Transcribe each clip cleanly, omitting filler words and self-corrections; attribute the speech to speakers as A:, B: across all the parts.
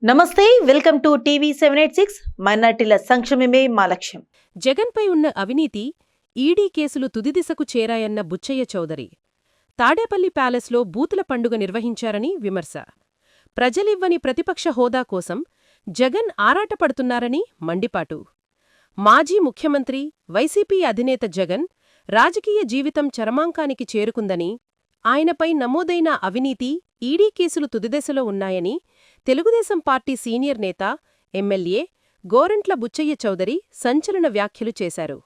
A: నమస్తే, welcome to TV 786. మైనార్టీల సంక్షేమమే మా లక్ష్యం.
B: జగన్పై ఉన్న అవినీతి, ఈడీ కేసులు తుదిదిశకు చేరాయన్న బుచ్చయ్య చౌదరి. తాడేపల్లి ప్యాలెస్లో బూతుల పండుగ నిర్వహించారని విమర్శ. ప్రజలివ్వని ప్రతిపక్ష హోదా కోసం జగన్ ఆరాటపడుతున్నారని మండిపాటు. మాజీ ముఖ్యమంత్రి, వైసీపీ అధినేత జగన్ రాజకీయ జీవితం చరమాంకానికి చేరుకుందని, ఆయనపై నమోదైన అవినీతి, ఈడీ కేసులు తుదిదశలో ఉన్నాయని తెలుగుదేశం పార్టీ సీనియర్ నేత, ఎమ్మెల్యే గోరంట్ల బుచ్చయ్య చౌదరి సంచలన వ్యాఖ్యలు చేశారు.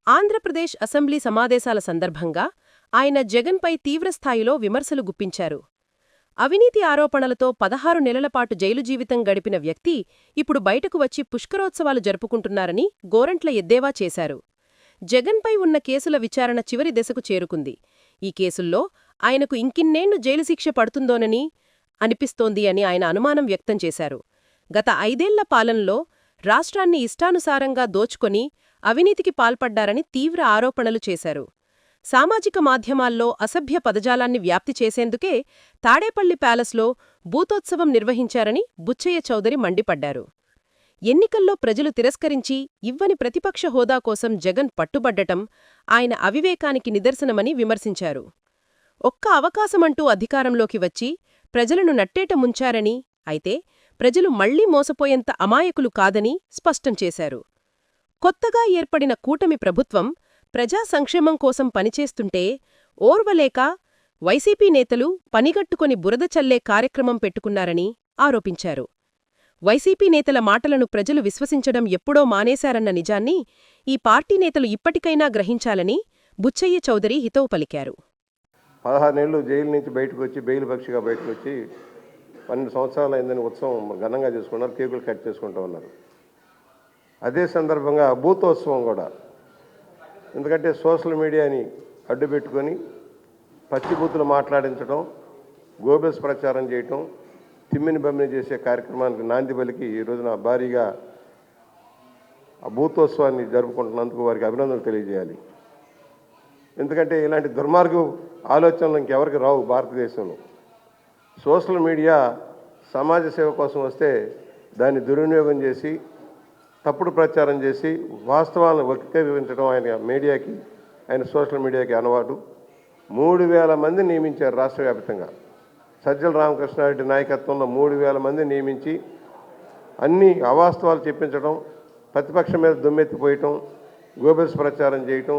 B: ఆంధ్రప్రదేశ్ అసెంబ్లీ సమావేశాల సందర్భంగా ఆయన జగన్పై తీవ్రస్థాయిలో విమర్శలు గుప్పించారు. అవినీతి ఆరోపణలతో 16 నెలలపాటు జైలు జీవితం గడిపిన వ్యక్తి ఇప్పుడు బయటకు వచ్చి పుష్కరోత్సవాలు జరుపుకుంటున్నారని గోరంట్ల ఎద్దేవా చేశారు. జగన్పై ఉన్న కేసుల విచారణ చివరి దశకు చేరుకుంది. ఈ కేసుల్లో ఆయనకు ఇంకిన్నేళ్లు జైలు శిక్ష పడుతుందోనని అనిపిస్తోంది అని ఆయన అనుమానం వ్యక్తం చేశారు. గత 5 ఏళ్ల పాలనలో రాష్ట్రాన్ని ఇష్టానుసారంగా దోచుకొని అవినీతికి పాల్పడ్డారని తీవ్ర ఆరోపణలు చేశారు. సామాజిక మాధ్యమాల్లో అసభ్య పదజాలాన్ని వ్యాప్తి చేసేందుకే తాడేపల్లి ప్యాలెస్లో బూతోత్సవం నిర్వహించారని బుచ్చయ్య చౌదరి మండిపడ్డారు. ఎన్నికల్లో ప్రజలు తిరస్కరించి ఇవ్వని ప్రతిపక్ష హోదా కోసం జగన్ పట్టుబడ్డటం ఆయన అవివేకానికి నిదర్శనమని విమర్శించారు. ఒక్క అవకాశమంటూ అధికారంలోకి వచ్చి ప్రజలను నట్టేట ముంచారని, అయితే ప్రజలు మళ్లీ మోసపోయేంత అమాయకులు కాదని స్పష్టం చేశారు. కొత్తగా ఏర్పడిన కూటమి ప్రభుత్వం ప్రజా సంక్షేమం కోసం పనిచేస్తుంటే ఓర్వలేక వైసీపీ నేతలు పనిగట్టుకొని బురద చల్లే కార్యక్రమం పెట్టుకున్నారని ఆరోపించారు. వైసీపీ నేతల మాటలను ప్రజలు విశ్వసించడం ఎప్పుడో మానేశారన్న నిజాన్ని ఈ పార్టీ నేతలు ఇప్పటికైనా గ్రహించాలని బుచ్చయ్య చౌదరి హితవు పలికారు.
C: 16 ఏళ్ళు జైలు నుంచి బయటకు వచ్చి బెయిల్ పక్షిగా బయటకు వచ్చి 12 సంవత్సరాలు అయిందని ఉత్సవం ఘనంగా చేసుకున్నారు, కేకులు కట్ చేసుకుంటూ ఉన్నారు. అదే సందర్భంగా బూతోత్సవం కూడా, ఎందుకంటే సోషల్ మీడియాని అడ్డుపెట్టుకొని పచ్చిబూతులు మాట్లాడించడం, గోబెల్స్ ప్రచారం చేయటం, తిమ్మిని బమ్మిని చేసే కార్యక్రమానికి నాంది పలికి ఈ రోజున భారీగా ఆ బూతోత్సవాన్ని జరుపుకుంటున్నందుకు వారికి అభినందనలు తెలియజేయాలి. ఎందుకంటే ఇలాంటి దుర్మార్గ ఆలోచనలు ఇంకెవరికి రావు భారతదేశంలో. సోషల్ మీడియా సమాజ సేవ కోసం వస్తే దాన్ని దుర్వినియోగం చేసి తప్పుడు ప్రచారం చేసి వాస్తవాలను వక్రీకరించడం ఆయన సోషల్ మీడియాకి అలవాటు. 3,000 మంది నియమించారు రాష్ట్ర వ్యాప్తంగా. సజ్జల రామకృష్ణారెడ్డి నాయకత్వంలో 3,000 మంది నియమించి అన్ని అవాస్తవాలు చెప్పించడం, ప్రతిపక్షం మీద దుమ్మెత్తిపోయటం, గోబెల్స్ ప్రచారం చేయటం,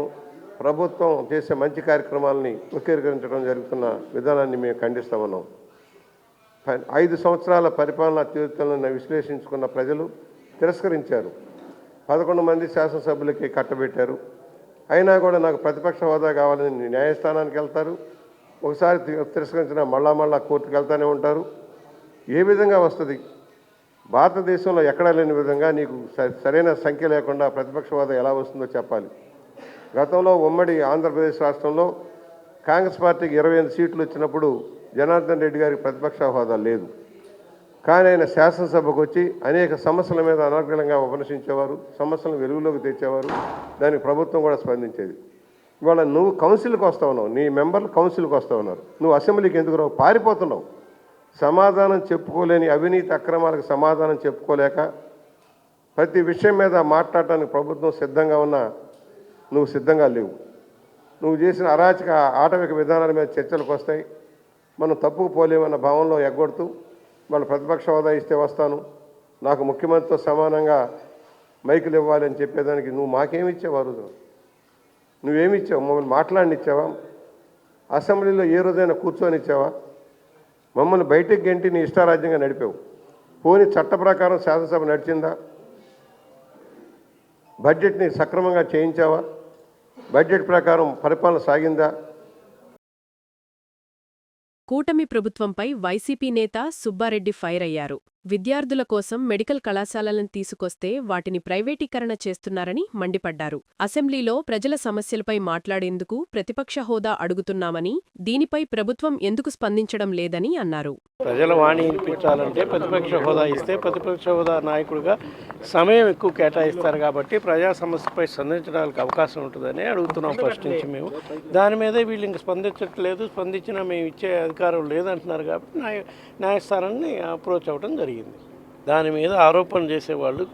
C: ప్రభుత్వం చేసే మంచి కార్యక్రమాలని వక్రీకరించడం జరుగుతున్న విధానాన్ని మేము ఖండిస్తా ఉన్నాం. 5 సంవత్సరాల పరిపాలనా తీర్థలను విశ్లేషించుకున్న ప్రజలు తిరస్కరించారు. 11 మంది శాసనసభ్యులకి కట్టబెట్టారు. అయినా కూడా నాకు ప్రతిపక్ష హోదా కావాలని న్యాయస్థానానికి వెళ్తారు. ఒకసారి తిరస్కరించిన మళ్ళా కోర్టుకు వెళ్తూనే ఉంటారు. ఏ విధంగా వస్తుంది? భారతదేశంలో ఎక్కడా లేని విధంగా నీకు సరైన సంఖ్య లేకుండా ప్రతిపక్ష హోదా ఎలా వస్తుందో చెప్పాలి. గతంలో ఉమ్మడి ఆంధ్రప్రదేశ్ రాష్ట్రంలో కాంగ్రెస్ పార్టీకి 28 సీట్లు వచ్చినప్పుడు జనార్దన్ రెడ్డి గారికి ప్రతిపక్ష హోదా లేదు. కానీ ఆయన శాసనసభకు వచ్చి అనేక సమస్యల మీద అనర్గళంగా ఉపన్యసించేవారు, సమస్యలను వెలుగులోకి తెచ్చేవారు. దానికి ప్రభుత్వం కూడా స్పందించేది. ఇవాళ నువ్వు కౌన్సిల్కి వస్తా ఉన్నావు, నీ మెంబర్లు కౌన్సిల్కి వస్తూ ఉన్నారు, నువ్వు అసెంబ్లీకి ఎందుకు రావు? పారిపోతున్నావు. సమాధానం చెప్పుకోలేని అవినీతి అక్రమాలకు సమాధానం చెప్పుకోలేక ప్రతి విషయం మీద మాట్లాడటానికి ప్రభుత్వం సిద్ధంగా ఉన్నా నువ్వు సిద్ధంగా లేవు. నువ్వు చేసిన అరాచక ఆటవిక విధానాల మీద చర్చలకు వస్తాయి. మనం తప్పుకు పోలేమన్న భావంలో ఎగ్గొడుతూ వాళ్ళు ప్రతిపక్ష హోదా ఇస్తే వస్తాను, నాకు ముఖ్యమంత్రితో సమానంగా మైకులు ఇవ్వాలి అని చెప్పేదానికి నువ్వు మాకేమి ఇచ్చావు? నువ్వేమిచ్చావు? మమ్మల్ని మాట్లాడినిచ్చావా? అసెంబ్లీలో ఏ రోజైనా కూర్చొని ఇచ్చావా? మమ్మల్ని బయటికి గెంటి నీ ఇష్టారాజ్యంగా నడిపావు. పోనీ చట్ట ప్రకారం శాసనసభ నడిచిందా? బడ్జెట్ని సక్రమంగా చేయించావా? బడ్జెట్ ప్రకారం పరిపాలన సాగిందా?
B: కూటమి ప్రభుత్వంపై వైసీపీ నేత సుబ్బారెడ్డి ఫైర్ అయ్యారు. విద్యార్థుల కోసం మెడికల్ కళాశాలలను తీసుకొస్తే వాటిని ప్రైవేటీకరణ చేస్తున్నారని మండిపడ్డారు. అసెంబ్లీలో ప్రజల సమస్యలపై మాట్లాడేందుకు ప్రతిపక్ష హోదా అడుగుతున్నామని, దీనిపై ప్రభుత్వం ఎందుకు స్పందించడం లేదని అన్నారు.
D: ప్రజల వాణి వినిపించాలంటే ప్రతిపక్ష హోదా ఇస్తే ప్రతిపక్ష హోదా నాయకుడిగా సమయం ఎక్కువ కేటాయిస్తారు కాబట్టి ప్రజా సమస్యపై స్పందించడానికి అవకాశం ఉంటుందని అడుగుతున్నాం ఫస్ట్ నుంచి మేము. దాని మీద వీళ్ళు ఇంక స్పందించట్లేదు, స్పందించినా మేము ఇచ్చే అధికారం లేదంటున్నారు కాబట్టి న్యాయస్థానాన్ని అప్రోచ్ అవ్వడం జరిగింది. జరిగింది. దాని మీద ఆరోపణ చేసేవాళ్ళు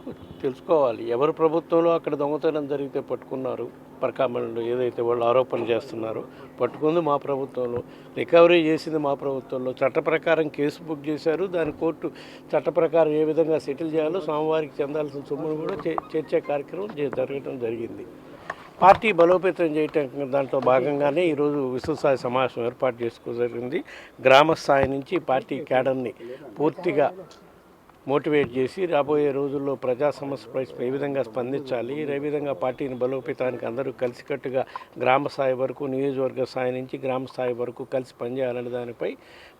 D: తెలుసుకోవాలి. ఎవరు ప్రభుత్వంలో అక్కడ దొంగతనం జరిగితే పట్టుకున్నారు, పరకామణిలో ఏదైతే వాళ్ళు ఆరోపణ చేస్తున్నారో పట్టుకుంది మా ప్రభుత్వంలో, రికవరీ చేసింది మా ప్రభుత్వంలో, చట్ట ప్రకారం కేసు బుక్ చేశారు, దాని కోర్టు చట్ట ప్రకారం ఏ విధంగా సెటిల్ చేయాలో స్వామివారికి చెందాల్సిన సొమ్మును కూడా చేర్చే కార్యక్రమం జరగడం జరిగింది. పార్టీ బలోపేతం చేయటం దాంట్లో భాగంగానే ఈరోజు విస్తృతస్థాయి సమావేశం ఏర్పాటు చేసుకోవడం జరిగింది. గ్రామ స్థాయి నుంచి పార్టీ క్యాడర్ని పూర్తిగా మోటివేట్ చేసి రాబోయే రోజుల్లో ప్రజా సమస్యపై ఏ విధంగా స్పందించాలి, ఏ విధంగా పార్టీని బలోపేతానికి అందరూ కలిసికట్టుగా గ్రామ స్థాయి వరకు, నియోజకవర్గ స్థాయి నుంచి గ్రామ స్థాయి వరకు కలిసి పనిచేయాలనే దానిపై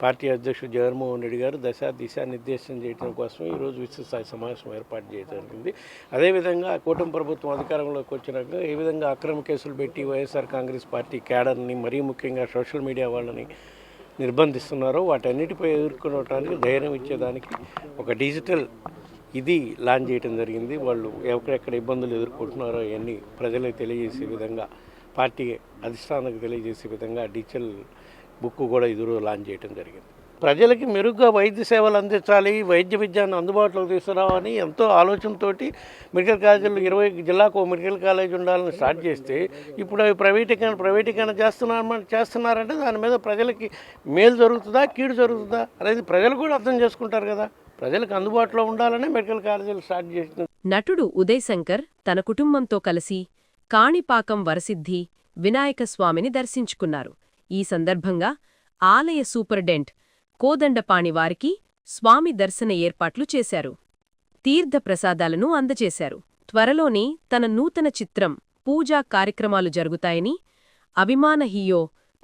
D: పార్టీ అధ్యక్షుడు జగన్మోహన్ రెడ్డి గారు దిశానిర్దేశం చేయడం కోసం ఈరోజు విస్తృతస్థాయి సమావేశం ఏర్పాటు చేయడం జరిగింది. అదేవిధంగా కూటమి ప్రభుత్వం అధికారంలోకి వచ్చినాక ఏ విధంగా అక్రమ కేసులు పెట్టి వైఎస్ఆర్ కాంగ్రెస్ పార్టీ క్యాడర్ని, మరీ ముఖ్యంగా సోషల్ మీడియా వాళ్ళని నిర్బంధిస్తున్నారో వాటన్నిటిపై ఎదుర్కొనడానికి ధైర్యం ఇచ్చేదానికి ఒక డిజిటల్ ఇది లాంచ్ చేయడం జరిగింది. వాళ్ళు ఎక్కడెక్కడ ఇబ్బందులు ఎదుర్కొంటున్నారో అవన్నీ ప్రజలకు తెలియజేసే విధంగా, పార్టీ అధిష్టానానికి తెలియజేసే విధంగా డిజిటల్ బుక్ కూడా ఈరోజు లాంచ్ చేయడం జరిగింది. ప్రజలకి మెరుగ్గా వైద్య సేవలు అందించాలి, వైద్య విద్యను అందుబాటులోకి తీసుకురావాలని ఎంతో ఆలోచనతోటి మెడికల్ కాలేజీలు 20 జిల్లాకు మెడికల్ కాలేజ్ ఉండాలని స్టార్ట్ చేస్తే ఇప్పుడు అవి ప్రైవేటీకరణ చేస్తున్నారంటే దాని మీద ప్రజలకి మేలు జరుగుతుందా, కీడు జరుగుతుందా అనేది ప్రజలు కూడా అర్థం చేసుకుంటారు కదా. ప్రజలకు అందుబాటులో ఉండాలనే మెడికల్ కాలేజీలు స్టార్ట్ చేసిన
B: నటుడు ఉదయ్ శంకర్ తన కుటుంబంతో కలిసి కాణిపాకం వరసిద్ధి వినాయకస్వామిని దర్శించుకున్నారు. ఈ సందర్భంగా ఆలయ సూపరింటెండెంట్ కోదండపాణి వారికి స్వామి దర్శన ఏర్పాట్లు చేశారు. తీర్థ ప్రసాదాలను అందజేశారు. త్వరలోనే తన నూతన చిత్రం పూజా కార్యక్రమాలు జరుగుతాయని, అభిమాన హీరో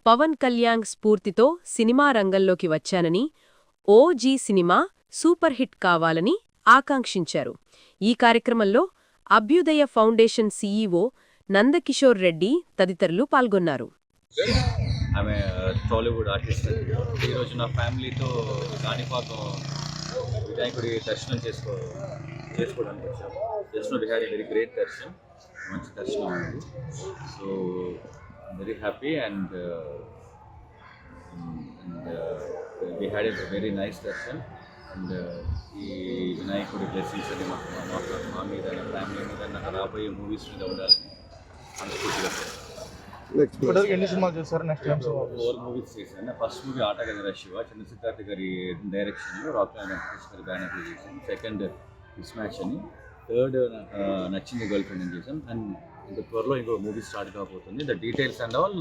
B: పవన్ కళ్యాణ్ స్ఫూర్తితో సినిమా రంగంలోకి వచ్చానని, ఓజీ సినిమా సూపర్ హిట్ కావాలని ఆకాంక్షించారు. ఈ కార్యక్రమంలో అభ్యుదయ ఫౌండేషన్ సీఈఓ నందకిషోర్ రెడ్డి తదితరులు పాల్గొన్నారు.
E: ఆమె టాలీవుడ్ ఆర్టిస్ట్. ఈరోజు నా ఫ్యామిలీతో కాణిపాకం వినాయకుడి దర్శనం చేసుకోవడానికి వచ్చాము. Just we had a very great దర్శనం, మంచి దర్శనం ఉంది. So very happy and we had a very nice darshan. And ఈ వినాయకుడి బ్లెస్సింగ్స్ అని మా మీద, నా ఫ్యామిలీ మీద, నాకు రాబోయే మూవీస్ మీద ఉండాలని మనస్ఫూర్తిగా.
F: ఎన్ని సినిమాలు చేస్తారు? నెక్స్ట్
E: 4 మూవీస్ చేశాను. ఫస్ట్ మూవీ ఆట గదిరా శివ, చంద్రసిద్ధార్థ గారి డైరెక్షన్లో, రాక్లైన్ వెంకటేష్ గారి బ్యానర్లో చేశాను. సెకండ్ మిస్ మ్యాచ్ అని, థర్డ్ నచ్చింది గర్ల్ ఫ్రెండ్ అని చేశాను. అండ్ ఇంకా త్వరలో ఇంకో మూవీ స్టార్ట్ కాబోతుంది. The details and all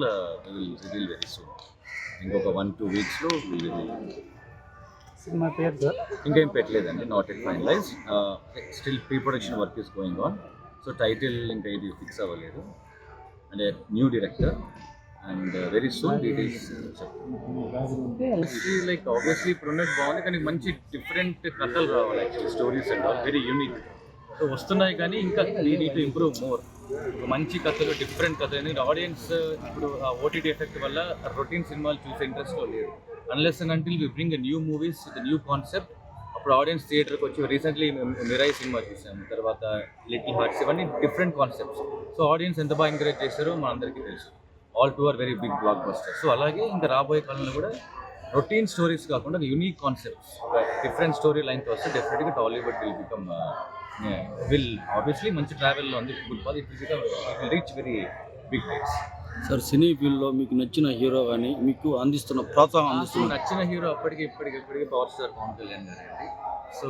E: will reveal very soon. ఇంకొక 1-2 వీక్స్లో విల్ రివీల్.
F: సినిమా పేరు సార్
E: ఇంకేం పెట్టలేదండి, not at finalize. Still pre production work is going on. So title ఇంకా ఇది ఫిక్స్ అవ్వలేదు. And new director and very soon details చెప్తాను. లైక్ ఆబ్వియస్లీ ప్రొడక్ట్ బాగుంది, కానీ మంచి డిఫరెంట్ కథలు రావాలి. Actually stories and all very unique. So వస్తున్నాయి, కానీ ఇంకా we need to improve more. మంచి కథలు, డిఫరెంట్ కథలు. ఎందుకంటే ఆడియన్స్ ఇప్పుడు ఆ ఓటీటీ ఎఫెక్ట్ వల్ల రొటీన్ సినిమాలు చూసే ఇంట్రెస్ట్లో లేరు. Unless and until we bring a new movies with new concept, అప్పుడు ఆడియన్స్ థియేటర్కి వచ్చి. రీసెంట్లీ మిరాయి సినిమా చూసాము, తర్వాత లిటిల్ హార్ట్స్, ఇవన్నీ డిఫరెంట్ కాన్సెప్ట్స్. సో ఆడియన్స్ ఎంత బాగా ఎంకరేజ్ చేస్తారో మనందరికీ తెలుసు. All 2 are very big blockbusters. So అలాగే ఇంకా రాబోయే కాలంలో కూడా రొటీన్ స్టోరీస్ కాకుండా యూనిక్ కాన్సెప్ట్స్, డిఫరెంట్ స్టోరీ లైన్తో వస్తే డెఫినెట్గా Tollywood will become will obviously మంచి ట్రావెల్లో ఉంది. Good Paul, it will reach very big heights.
G: Sir, cine ఫీల్డ్లో మీకు నచ్చిన హీరో కానీ మీకు అందిస్తున్న ప్రోత్సాహం
E: నచ్చిన హీరో ఇప్పటికి పవర్ స్టార్ పవన్ కళ్యాణ్ గారు అండి. సో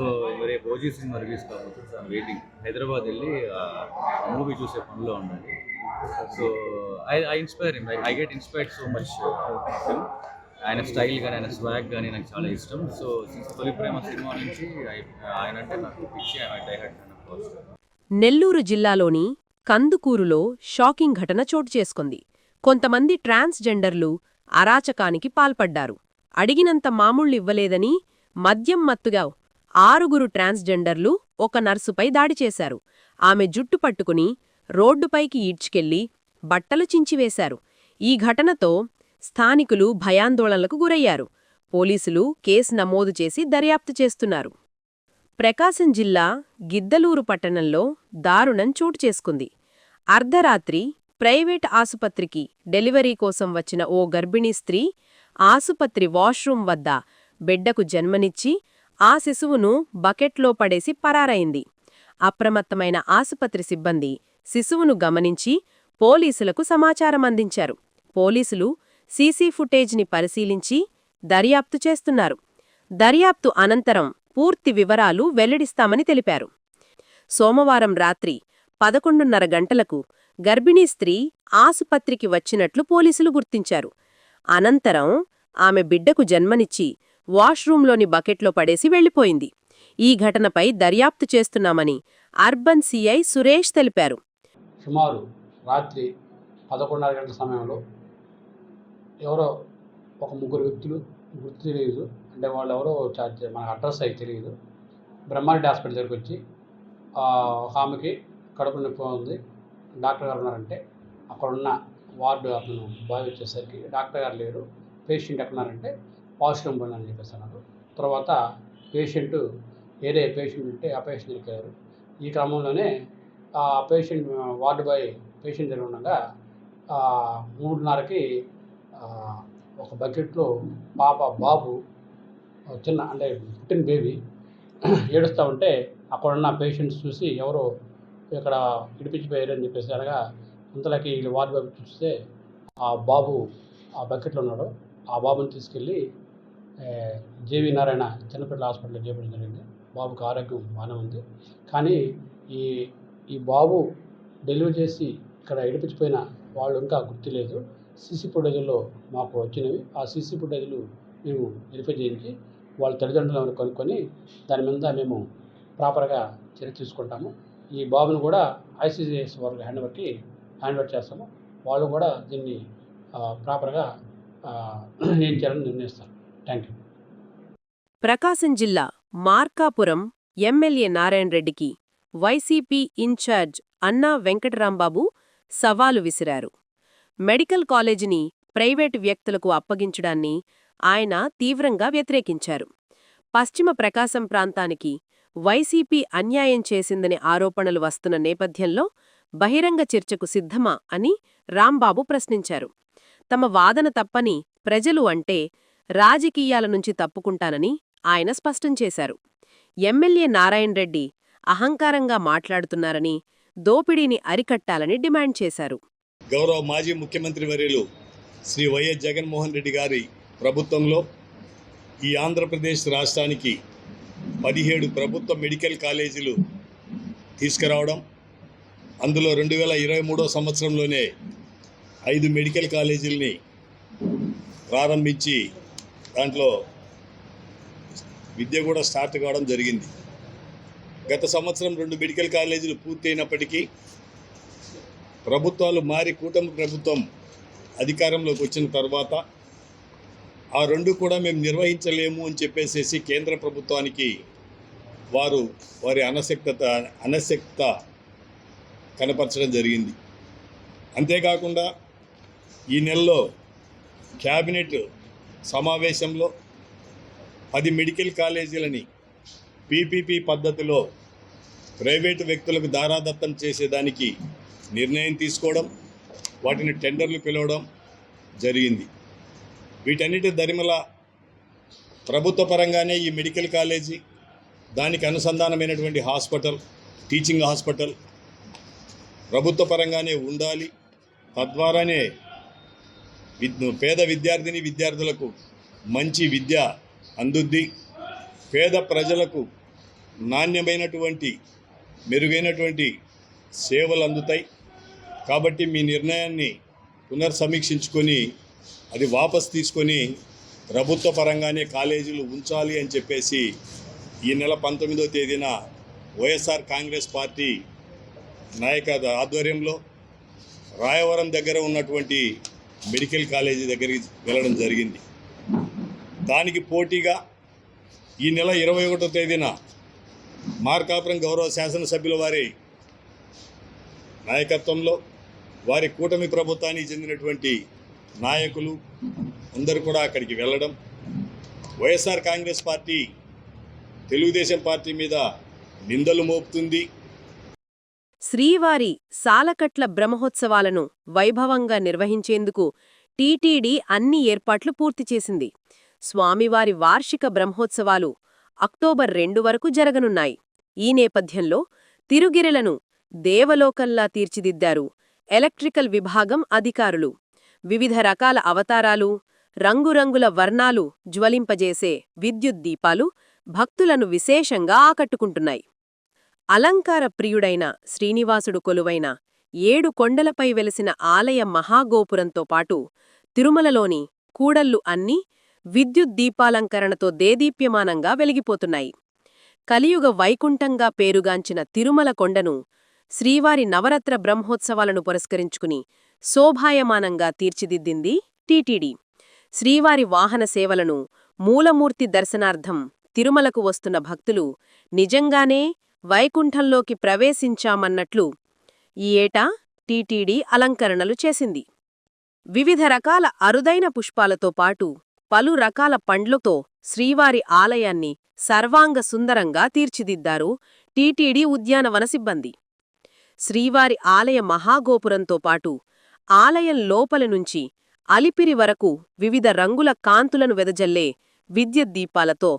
E: రేపు ఓజీ సినిమా రిలీజ్ కాబోతుంది. So waiting. హైదరాబాద్ వెళ్ళి మూవీ చూసే పనిలో ఉండాలి. So I inspire him, I get inspired so much. ఆయన స్టైల్ కానీ, ఆయన స్వాగ్ కానీ నాకు చాలా ఇష్టం. సో తొలి ప్రేమ సినిమా నుంచి ఆయన అంటే నాకు పిచ్చి. I had power star.
B: Nellore జిల్లాలోని కందుకూరులో షాకింగ్ ఘటన చోటు చేసుకుంది. కొంతమంది ట్రాన్స్జెండర్లు అరాచకానికి పాల్పడ్డారు. అడిగినంత మామూళ్ళివ్వలేదని మద్యం మత్తుగా 6 ట్రాన్స్జెండర్లు ఒక నర్సుపై దాడి చేశారు. ఆమె జుట్టు పట్టుకుని రోడ్డుపైకి ఈడ్చుకెళ్లి బట్టలు చించివేశారు. ఈ ఘటనతో స్థానికులు భయాందోళనలకు గురయ్యారు. పోలీసులు కేసు నమోదు చేసి దర్యాప్తు చేస్తున్నారు. ప్రకాశం జిల్లా గిద్దలూరు పట్టణంలో దారుణం చోటు చేసుకుంది. అర్ధరాత్రి ప్రైవేట్ ఆసుపత్రికి డెలివరీ కోసం వచ్చిన ఓ గర్భిణీ స్త్రీ ఆసుపత్రి వాష్రూం వద్ద బిడ్డకు జన్మనిచ్చి ఆ శిశువును బకెట్లో పడేసి పరారైంది. అప్రమత్తమైన ఆసుపత్రి సిబ్బంది శిశువును గమనించి పోలీసులకు సమాచారమందించారు. పోలీసులు సీసీ ఫుటేజ్ని పరిశీలించి దర్యాప్తు చేస్తున్నారు. దర్యాప్తు అనంతరం పూర్తి వివరాలు వెల్లడిస్తామని తెలిపారు. సోమవారం రాత్రి 11:30 గంటలకు గర్భిణీ స్త్రీ ఆసుపత్రికి వచ్చినట్లు పోలీసులు గుర్తించారు. అనంతరం ఆమె బిడ్డకు జన్మనిచ్చి వాష్రూంలోని బకెట్లో పడేసి వెళ్లిపోయింది. ఈ ఘటనపై దర్యాప్తు చేస్తున్నామని అర్బన్ సీఐ సురేష్ తెలిపారు.
H: సుమారు రాత్రి 11:30 గంటల సమయంలో ఎవరో ఒక ముగ్గురు వ్యక్తులు గుర్తు తెలియదు, అంటే వాళ్ళు ఎవరో మనకు అడ్రస్ అయితే తెలియదు, బ్రహ్మారెడ్డి హాస్పిటల్ దగ్గరికి వచ్చి ఒక ఆమెకి కడుపు నొప్పి ఉంది, డాక్టర్ గారు ఉన్నారంటే అక్కడున్న వార్డు అతను బాయ్ వచ్చేసరికి డాక్టర్ గారు లేరు, పేషెంట్ ఎక్కడున్నారంటే వాష్రూమ్ పోయినా అని చెప్పేసి అన్నారు. తర్వాత వేరే పేషెంట్ ఉంటే ఆ పేషెంట్ వెళ్ళారు. ఈ క్రమంలోనే ఆ పేషెంట్ వార్డు బాయ్ పేషెంట్ దగ్గర ఉండగా 3:30కి ఒక బకెట్లో బాబు చిన్న అంటే పుట్టిన బేబీ ఏడుస్తూ ఉంటే అక్కడున్న పేషెంట్స్ చూసి ఎవరో ఇక్కడ ఇడిపించిపోయారు అని చెప్పేసి అనగా అంతలోకి వీళ్ళు వార్డు బాబు చూస్తే ఆ బాబు ఆ బకెట్లో ఉన్నాడు. ఆ బాబుని తీసుకెళ్ళి జేవి నారాయణ చిన్నపిల్లల హాస్పిటల్లో చేపట్టడం జరిగింది. బాబుకి ఆరోగ్యం బాగానే ఉంది. కానీ ఈ బాబు డెలివరీ చేసి ఇక్కడ ఇడిపించిపోయిన వాళ్ళు ఇంకా గుర్తులేదు. సీసీ ఫుటేజ్లో మాకు వచ్చినవి. ఆ సీసీ ఫుటేజ్లు మేము వెరిఫై చేయించి వాళ్ళ తల్లిదండ్రులను కనుక్కొని దాని మీద మేము ప్రాపర్గా చర్య తీసుకుంటాము. ఈ బాబును కూడా ఐసీసీఎస్ వారికి హ్యాండ్ ఓవర్ చేస్తాము. వాళ్ళు కూడా దీన్ని ప్రాపర్గా ఏం చేయాలని నిర్ణయిస్తారు. Thank you.
B: ప్రకాశం జిల్లా మార్కాపురం ఎమ్మెల్యే నారాయణ రెడ్డికి వైసీపీ ఇన్ఛార్జ్ అన్నా వెంకటరాంబాబు సవాలు విసిరారు. మెడికల్ కాలేజీని ప్రైవేటు వ్యక్తులకు అప్పగించడాన్ని ఆయన తీవ్రంగా వ్యతిరేకించారు. పశ్చిమ ప్రకాశం ప్రాంతానికి వైసీపీ అన్యాయం చేసిందని ఆరోపణలు వస్తున్న నేపథ్యంలో బహిరంగ చర్చకు సిద్ధమా అని రాంబాబు ప్రశ్నించారు. తమ వాదన తప్పని ప్రజలు అంటే రాజకీయాల నుంచి తప్పుకుంటానని ఆయన స్పష్టం చేశారు. ఎమ్మెల్యే నారాయణ రెడ్డి అహంకారంగా మాట్లాడుతున్నారని, దోపిడీని అరికట్టాలని డిమాండ్ చేశారు.
I: గౌరవ మాజీ ముఖ్యమంత్రి వర్యులు శ్రీ వైఎస్ జగన్మోహన్ రెడ్డి గారి ప్రభుత్వంలో ఈ ఆంధ్రప్రదేశ్ రాష్ట్రానికి 17 ప్రభుత్వ మెడికల్ కాలేజీలు తీసుకురావడం, అందులో 2023 సంవత్సరంలోనే 5 మెడికల్ కాలేజీలని ప్రారంభించి దాంట్లో విద్య కూడా స్టార్ట్ కావడం జరిగింది. గత సంవత్సరం 2 మెడికల్ కాలేజీలు పూర్తయినప్పటికీ ప్రభుత్వాలు మారి కూటమి ప్రభుత్వం అధికారంలోకి వచ్చిన తర్వాత ఆ 2 కూడా మేము నిర్వహించలేము అని చెప్పేసి కేంద్ర ప్రభుత్వానికి వారి అనశక్త కనపరచడం జరిగింది. అంతేకాకుండా ఈ నెలలో క్యాబినెట్ సమావేశంలో 10 మెడికల్ కాలేజీలని పీపీపీ పద్ధతిలో ప్రైవేటు వ్యక్తులకు దారాదత్తం చేసేదానికి నిర్ణయం తీసుకోవడం, వాటిని టెండర్లు పిలవడం జరిగింది. వీటన్నిటి దరిమల ప్రభుత్వ పరంగానే ఈ మెడికల్ కాలేజీ, దానికి అనుసంధానమైనటువంటి హాస్పిటల్, టీచింగ్ హాస్పిటల్ ప్రభుత్వ పరంగానే ఉండాలి. తద్వారానే పేద విద్యార్థులకు మంచి విద్య అందుద్ది, పేద ప్రజలకు నాణ్యమైనటువంటి మెరుగైనటువంటి సేవలు అందుతాయి. కాబట్టి మీ నిర్ణయాన్ని పునర్సమీక్షించుకొని అది వాపస్ తీసుకొని ప్రభుత్వ పరంగానే కాలేజీలు ఉంచాలి అని చెప్పేసి ఈ నెల 19వ తేదీన వైఎస్ఆర్ కాంగ్రెస్ పార్టీ ఆధ్వర్యంలో రాయవరం దగ్గర ఉన్నటువంటి మెడికల్ కాలేజీ దగ్గరికి వెళ్ళడం జరిగింది. దానికి పోటీగా ఈ నెల 21వ తేదీన మార్కాపురం గౌరవ శాసనసభ్యుల వారి నాయకత్వంలో వారి కూటమి ప్రభుత్వానికి చెందినటువంటి నాయకులు అందరూ కూడా అక్కడికి వెళ్ళడం, వైఎస్ఆర్ కాంగ్రెస్ పార్టీ తెలుగుదేశం పార్టీ మీద నిందలు మోపుతుంది.
B: శ్రీవారి సాలకట్ల బ్రహ్మోత్సవాలను వైభవంగా నిర్వహించేందుకు టీటీడీ అన్ని ఏర్పాట్లు పూర్తి చేసింది. స్వామివారి వార్షిక బ్రహ్మోత్సవాలు అక్టోబర్ 2 వరకు జరగనున్నాయి. ఈ నేపథ్యంలో తిరుగిరిలను దేవలోకంలా తీర్చిదిద్దారు ఎలక్ట్రికల్ విభాగం అధికారులు. వివిధ రకాల అవతారాలు, రంగురంగుల వర్ణాలు జ్వలింపజేసే విద్యుత్ దీపాలు భక్తులను విశేషంగా ఆకట్టుకుంటున్నాయి. అలంకార ప్రియుడైన శ్రీనివాసుడు కొలువైన 7 కొండలపై వెలిసిన ఆలయ మహాగోపురంతో పాటు తిరుమలలోని కూడళ్లు అన్నీ విద్యుత్ దీపాలంకరణతో దేదీప్యమానంగా వెలిగిపోతున్నాయి. కలియుగ వైకుంఠంగా పేరుగాంచిన తిరుమల కొండను శ్రీవారి నవరత్న బ్రహ్మోత్సవాలను పురస్కరించుకుని శోభాయమానంగా తీర్చిదిద్దింది టీటీడీ. శ్రీవారి వాహన సేవలను, మూలమూర్తి దర్శనార్థం తిరుమలకు వస్తున్న భక్తులు నిజంగానే వైకుంఠంలోకి ప్రవేశించామన్నట్లు ఈ ఏటా టీటీడీ అలంకరణలు చేసింది. వివిధ రకాల అరుదైన పుష్పాలతో పాటు పలు రకాల పండ్లతో శ్రీవారి ఆలయాన్ని సర్వాంగ సుందరంగా తీర్చిదిద్దారు టీటీడీ ఉద్యానవన సిబ్బంది. శ్రీవారి ఆలయ మహాగోపురంతో పాటు ఆలయం లోపల నుంచి అలిపిరి వరకు వివిధ రంగుల కాంతులను వెదజల్లే విద్యుత్ దీపాలతో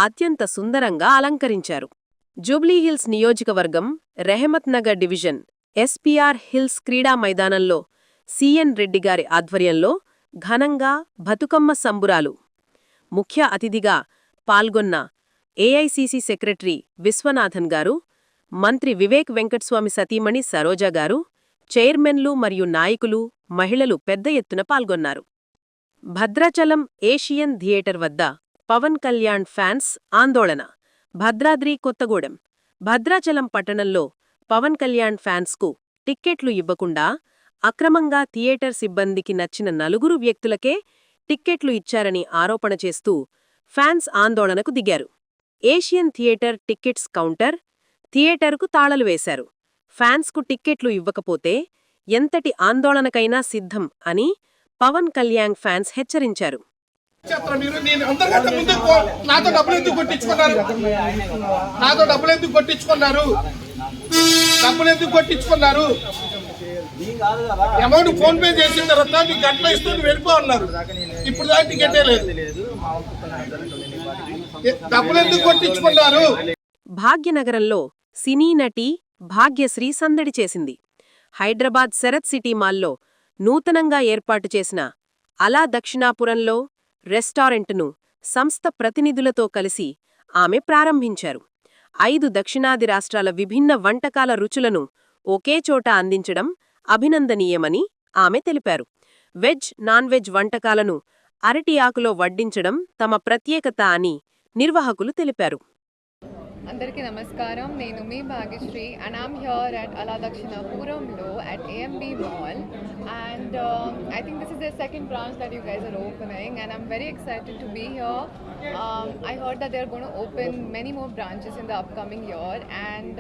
B: అత్యంత సుందరంగా అలంకరించారు. జూబ్లీహిల్స్ నియోజకవర్గం Rahmat Nagar division SPR hills క్రీడా మైదానంలో సిఎన్ రెడ్డిగారి ఆధ్వర్యంలో ఘనంగా బతుకమ్మ సంబురాలు. ముఖ్య అతిథిగా పాల్గొన్న ఏఐసీసీ సెక్రటరీ విశ్వనాథన్ గారు, మంత్రి వివేక్ వెంకట్స్వామి సతీమణి సరోజా గారు, చైర్మన్లు మరియు నాయకులు, మహిళలు పెద్ద ఎత్తున పాల్గొన్నారు. భద్రాచలం ఏషియన్ థియేటర్ వద్ద పవన్ కళ్యాణ్ ఫ్యాన్స్ ఆందోళన. భద్రాద్రి కొత్తగూడెం. భద్రాచలం పట్టణంలో పవన్ కళ్యాణ్ ఫ్యాన్స్కు టిక్కెట్లు ఇవ్వకుండా అక్రమంగా థియేటర్ సిబ్బందికి నచ్చిన 4 వ్యక్తులకే టిక్కెట్లు ఇచ్చారని ఆరోపణ చేస్తూ ఫ్యాన్స్ ఆందోళనకు దిగారు. ఏషియన్ థియేటర్ టిక్కెట్స్ కౌంటర్, థియేటర్కు తాళాలు వేశారు. ఫ్యాన్స్కు టిక్కెట్లు ఇవ్వకపోతే ఎంతటి ఆందోళనకైనా సిద్ధం అని పవన్ కళ్యాణ్ ఫ్యాన్స్ హెచ్చరించారు.
F: నాతో డబ్బులు ఎందుకు కొట్టించుకున్నారు? అమౌంట్ ఫోన్ పే చేసిన తర్వాత మీకు గంటలో ఇస్తుంది వెళ్ళిపో అన్నారు. ఇప్పుడు దాకా టికెటే లేదు. డబ్బులు ఎందుకు కొట్టించుకున్నారు?
B: భాగ్యనగరంలో సినీ నటి భాగ్యశ్రీ సందడి చేసింది. హైదరాబాద్ శరత్ సిటీ మాల్లో నూతనంగా ఏర్పాటు చేసిన అలా దక్షిణాపురంలో రెస్టారెంట్ను సంస్థ ప్రతినిధులతో కలిసి ఆమె ప్రారంభించారు. 5 దక్షిణాది రాష్ట్రాల విభిన్న వంటకాల రుచులను ఒకే చోట అందించడం అభినందనీయమని ఆమె తెలిపారు. వెజ్, నాన్ వెజ్ వంటకాలను అరటి ఆకులో వడ్డించడం తమ ప్రత్యేకత అని నిర్వాహకులు తెలిపారు.
J: అందరికీ నమస్కారం. నేను మీ Bhagyashree and I'm here at Ala Dakshinapuramlo at AMB Mall and I think this is the second branch that you guys are opening and I'm very excited to be here. I heard that they're going to open many more branches in the upcoming year and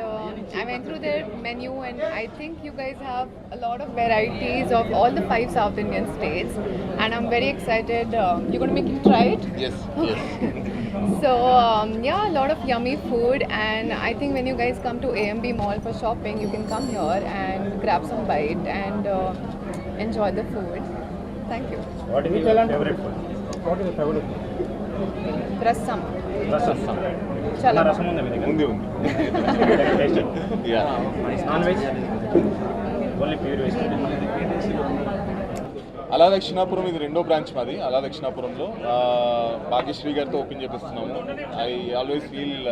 J: I went through their menu and I think you guys have a lot of varieties of all the 5 South Indian states and I'm very excited. You're going to make me try it?
I: Yes.
J: So yeah, a lot of yummy food and I think when you guys come to AMB Mall for shopping, you can come here and grab some bite and enjoy the food. Thank you.
F: What is your favorite food? What is your favorite food?
J: Rasam.
F: Rasam.
J: Chala.
F: Rasam ఉంది మీ దగ్గర?
I: ఉంది. Yeah.
F: Non veg? Only pure veg.
I: అలా దక్షిణాపురం ఇది 2వ branch మాది. అలా దక్షిణాపురంలో భాగ్యశ్రీ గారితో ఓపెన్ చేపిస్తున్నాము. I always feel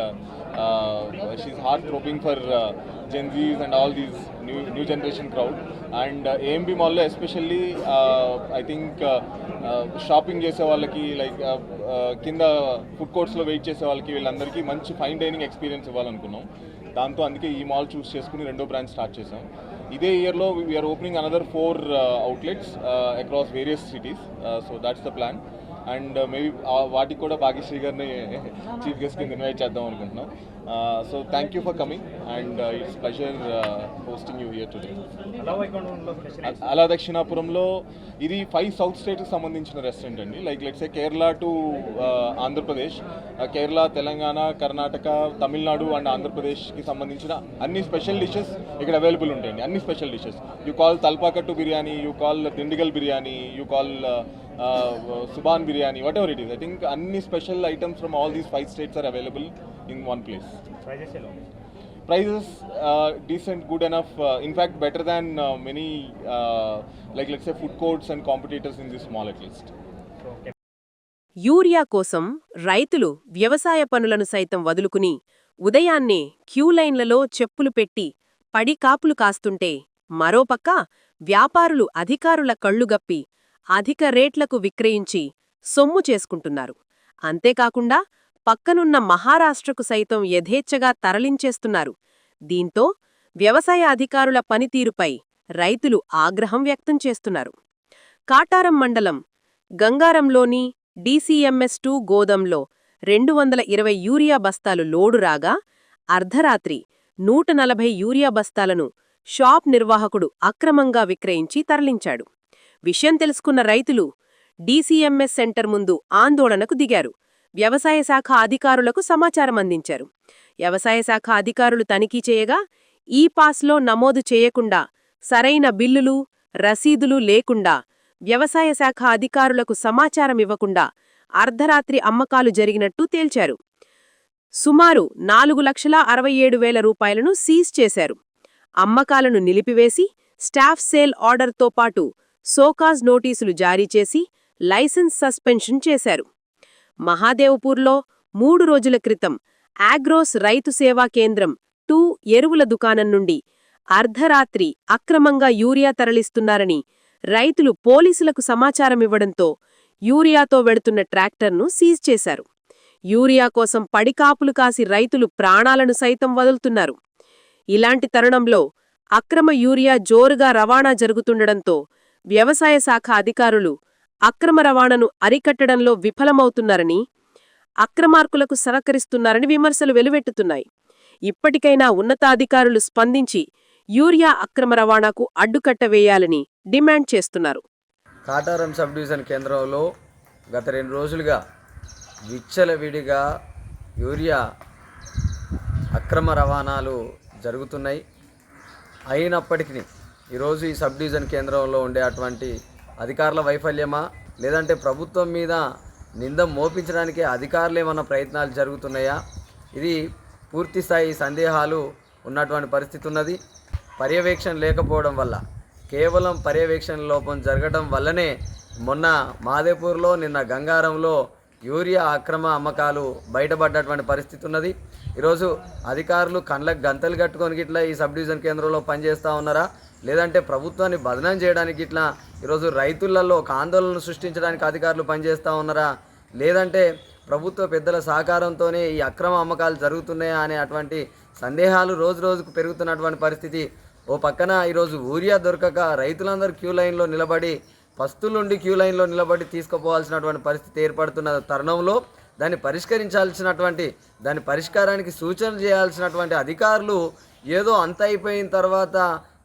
I: she's heart throbbing for Gen Zs and all these new generation crowd and AMB మాల్లో ఎస్పెషల్లీ ఐ థింక్ షాపింగ్ చేసే వాళ్ళకి లైక్ కింద ఫుడ్ కోర్ట్స్లో వెయిట్ చేసే వాళ్ళకి వీళ్ళందరికీ మంచి ఫైన్ డైనింగ్ ఎక్స్పీరియన్స్ ఇవ్వాలనుకున్నాం. దాంతో అందుకే ఈ మాల్ చూస్ చేసుకుని 2వ బ్రాంచ్ స్టార్ట్ చేసాం. ఇదే ఇయర్లో we're opening another 4 outlets across various cities. So that's the plan. And maybe వాటికి కూడా భాగ్యశ్రీ గారిని చీఫ్ గెస్ట్ కింద ఇన్వైట్ చేద్దాం అనుకుంటున్నాం. So thank you for coming and it's pleasure hosting you here today. అలా దక్షిణాపురంలో ఇది 5 సౌత్ స్టేట్కి సంబంధించిన రెస్టారెంట్ అండి. Like let's say Kerala to Andhra Pradesh, Kerala, Telangana, Karnataka, Tamil Nadu and ఆంధ్రప్రదేశ్కి సంబంధించిన అన్ని స్పెషల్ డిషెస్ ఇక్కడ అవైలబుల్ ఉంటాయండి. అన్ని special dishes. You call Thalappakatti biryani, you call Dindigul biryani, you call Suban biryani, whatever it is. I think any special items from all these 5 states are available in one place. Prices decent, good enough. In fact, better than many like let's say food courts and competitors in this mall at least.
B: Urea కోసం రైతులు వ్యవసాయ పనులను సైతం వదులుకుని ఉదయాన్నే క్యూలైన్లలో చెప్పులు పెట్టి పడికాపులు కాస్తుంటే మరోపక్క వ్యాపారులు అధికారుల కళ్లుగప్పి అధిక రేట్లకు విక్రయించి సొమ్ము చేసుకుంటున్నారు. అంతేకాకుండా పక్కనున్న మహారాష్ట్రకు సైతం యథేచ్ఛగా తరలించేస్తున్నారు. దీంతో వ్యవసాయ అధికారుల పనితీరుపై రైతులు ఆగ్రహం వ్యక్తం చేస్తున్నారు. కాటారం మండలం గంగారంలోని DCMS2 గోదాంలో 220 యూరియా బస్తాలు లోడు రాగా అర్ధరాత్రి 140 యూరియా బస్తాలను షాప్ నిర్వాహకుడు అక్రమంగా విక్రయించి తరలించాడు. విషయం తెలుసుకున్న రైతులు DCMS సెంటర్ ముందు ఆందోళనకు దిగారు. వ్యవసాయ శాఖ అధికారులకు సమాచారం అందించారు. వ్యవసాయ శాఖ అధికారులు తనిఖీ చేయగా ఈ పాస్లో నమోదు చేయకుండా, సరైన బిల్లులు, రసీదులు లేకుండా, వ్యవసాయ శాఖ అధికారులకు సమాచారం ఇవ్వకుండా అర్ధరాత్రి అమ్మకాలు జరిగినట్టు తేల్చారు. సుమారు 4,67,000 రూపాయలను సీజ్ చేశారు. అమ్మకాలను నిలిపివేసి స్టాఫ్ సేల్ ఆర్డర్తో పాటు సోకాజ్ నోటీసులు జారీ చేసి లైసెన్స్ సస్పెన్షన్ చేశారు. మహాదేవ్పూర్లో 3 రోజుల క్రితం ఆగ్రోస్ రైతు సేవా కేంద్రం 2 ఎరువుల దుకాణం నుండి అర్ధరాత్రి అక్రమంగా యూరియా తరలిస్తున్నారని రైతులు పోలీసులకు సమాచారమివ్వడంతో యూరియాతో వెడుతున్న ట్రాక్టర్ను సీజ్ చేశారు. యూరియా కోసం పడికాపులు కాసి రైతులు ప్రాణాలను సైతం వదులుతున్నారు. ఇలాంటి తరుణంలో అక్రమ యూరియా జోరుగా రవాణా జరుగుతుండడంతో వ్యవసాయ శాఖ అధికారులు అక్రమ రవాణాను అరికట్టడంలో విఫలమవుతున్నారని, అక్రమార్కులకు సహకరిస్తున్నారని విమర్శలు వెలువెట్టుతున్నాయి. ఇప్పటికైనా ఉన్నతాధికారులు స్పందించి యూరియా అక్రమ రవాణాకు అడ్డుకట్ట వేయాలని డిమాండ్ చేస్తున్నారు.
K: కాటారం సబ్ డివిజన్ కేంద్రంలో గత 2 రోజులుగా విచ్చలవిడిగా యూరియా అక్రమ రవాణాలు జరుగుతున్నాయి. అయినప్పటికీ ఈరోజు ఈ సబ్ డివిజన్ కేంద్రంలో ఉండే అటువంటి అధికారుల వైఫల్యమా, లేదంటే ప్రభుత్వం మీద నింద మోపించడానికి అధికారులు ఏమన్నా ప్రయత్నాలు జరుగుతున్నాయా? ఇది పూర్తిస్థాయి సందేహాలు ఉన్నటువంటి పరిస్థితి ఉన్నది. పర్యవేక్షణ లేకపోవడం వల్ల, కేవలం పర్యవేక్షణ లోపం జరగడం వల్లనే మొన్న మాదేపూర్లో, నిన్న గంగారంలో యూరియా అక్రమ అమ్మకాలు బయటపడ్డటువంటి పరిస్థితి ఉన్నది. ఈరోజు అధికారులు కండ్లకు గంతలు కట్టుకొని గిట్లా ఈ సబ్ డివిజన్ కేంద్రంలో పనిచేస్తూ ఉన్నారా, లేదంటే ప్రభుత్వాన్ని బదనాం చేయడానికి ఇట్లా ఈరోజు రైతులలో ఒక ఆందోళన సృష్టించడానికి అధికారులు పనిచేస్తూ ఉన్నారా, లేదంటే ప్రభుత్వ పెద్దల సహకారంతోనే ఈ అక్రమ అమ్మకాలు జరుగుతున్నాయా అనే అటువంటి సందేహాలు రోజు రోజుకు పెరుగుతున్నటువంటి పరిస్థితి. ఓ పక్కన ఈరోజు యూరియా దొరకక రైతులందరూ క్యూ లైన్లో నిలబడి, పస్తులుండి క్యూ లైన్లో నిలబడి తీసుకుపోవాల్సినటువంటి పరిస్థితి ఏర్పడుతున్న తరుణంలో దాన్ని పరిష్కరించాల్సినటువంటి, దాని పరిష్కారానికి సూచనలు చేయాల్సినటువంటి అధికారులు ఏదో అంత అయిపోయిన తర్వాత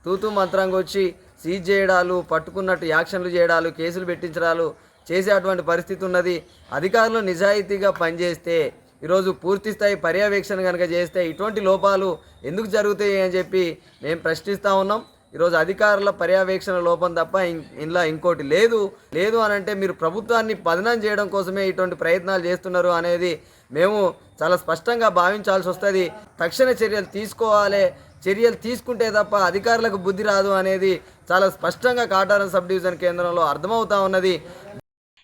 K: తూతూ మంత్రంగా వచ్చి సీజ్ చేయడాలు, పట్టుకున్నట్టు యాక్షన్లు చేయడాలు, కేసులు పెట్టించడాలు చేసేటువంటి పరిస్థితి ఉన్నది. అధికారులు నిజాయితీగా పనిచేస్తే, ఈరోజు పూర్తిస్థాయి పర్యవేక్షణ కనుక చేస్తే ఇటువంటి లోపాలు ఎందుకు జరుగుతాయి అని చెప్పి మేము ప్రశ్నిస్తూ ఉన్నాం. ఈరోజు అధికారుల పర్యవేక్షణ లోపం తప్ప ఇందులో ఇంకోటి లేదు అని అంటే మీరు ప్రభుత్వాన్ని బదనాం చేయడం కోసమే ఇటువంటి ప్రయత్నాలు చేస్తున్నారు అనేది మేము చాలా స్పష్టంగా భావించాల్సి వస్తుంది. తక్షణ చర్యలు తీసుకోవాలి. చర్యలు తీసుకుంటే తప్ప అధికారులకు బుద్ధి రాదు అనేది చాలా స్పష్టంగా కాటారం సబ్ డివిజన్ కేంద్రంలో అర్థమవుతా ఉన్నది.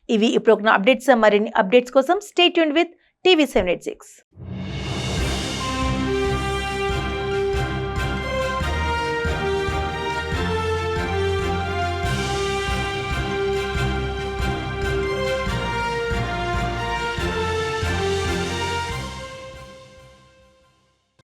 A: ఇవి ఇప్పుడు అప్డేట్స్. మరిన్ని అప్డేట్స్ కోసం స్టే ట్యూన్డ్ విత్ TV 786.